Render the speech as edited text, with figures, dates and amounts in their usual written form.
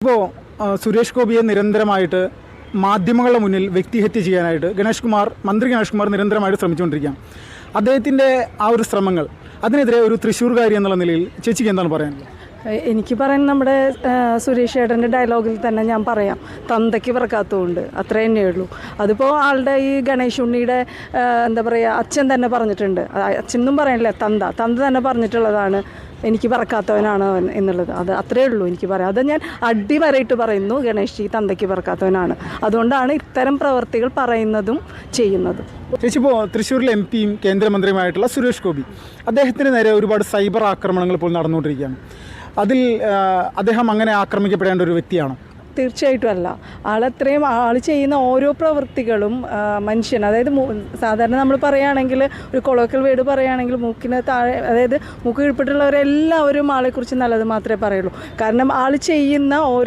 ഇപ്പോൾ സുരേഷ് ഗോപിയെ നിരന്തരമായിട്ട് മാധ്യമങ്ങളുടെ മുന്നിൽ വ്യക്തിഹത്യ ചെയ്യാനായിട്ട് മന്ത്രി ഗണേഷ് കുമാർ നിരന്തരമായിട്ട് ശ്രമിച്ചുകൊണ്ടിരിക്കുകയാണ്. അദ്ദേഹത്തിൻ്റെ ആ ഒരു ശ്രമങ്ങൾ, അതിനെതിരെ ഒരു തൃശ്ശൂർകാരി എന്നുള്ള നിലയിൽ ചേച്ചിക്ക് എന്താണ് പറയാനുള്ളത്? എനിക്ക് പറയാൻ നമ്മുടെ സുരേഷ് ചേട്ടൻ്റെ ഡയലോഗിൽ തന്നെ ഞാൻ പറയാം, തന്തയ്ക്ക് പിറക്കാത്തതുകൊണ്ട് അത്ര തന്നെ ഉള്ളൂ. അതിപ്പോൾ ആളുടെ ഈ ഗണേഷ് ഉണ്ണിയുടെ എന്താ പറയുക, അച്ഛൻ തന്നെ പറഞ്ഞിട്ടുണ്ട്. അച്ഛനും പറയാനില്ല, തന്ത തന്നെ പറഞ്ഞിട്ടുള്ളതാണ് എനിക്ക് പറക്കാത്തവനാണ് അവൻ എന്നുള്ളത്. അത് അത്രയേ ഉള്ളൂ എനിക്ക് പറയാം. അത് ഞാൻ അടിവരയിട്ട് പറയുന്നു, ഗണേഷ് തന്തയ്ക്ക് പറക്കാത്തവനാണ്. അതുകൊണ്ടാണ് ഇത്തരം പ്രവർത്തികൾ പറയുന്നതും ചെയ്യുന്നതും. ചേച്ചി, ഇപ്പോൾ തൃശ്ശൂരിലെ MP യും കേന്ദ്രമന്ത്രിയുമായിട്ടുള്ള സുരേഷ് ഗോപി, അദ്ദേഹത്തിന് നേരെ ഒരുപാട് സൈബർ ആക്രമണങ്ങൾ ഇപ്പോൾ നടന്നുകൊണ്ടിരിക്കുകയാണ്. അതിൽ അദ്ദേഹം അങ്ങനെ ആക്രമിക്കപ്പെടേണ്ട ഒരു വ്യക്തിയാണോ? തീർച്ചയായിട്ടും അല്ല. ആൾ ചെയ്യുന്ന ഓരോ പ്രവൃത്തികളും മനുഷ്യൻ, അതായത് സാധാരണ നമ്മൾ പറയുകയാണെങ്കിൽ, ഒരു കൊളോക്കൽ വേർഡ് പറയുകയാണെങ്കിൽ, മൂക്കിന് താഴെ, അതായത് മൂക്ക് കീഴ്പ്പെട്ടുള്ളവരെല്ലാവരും ആളെക്കുറിച്ച് നല്ലത് മാത്രമേ പറയുള്ളൂ. കാരണം ആൾ ചെയ്യുന്ന ഓരോ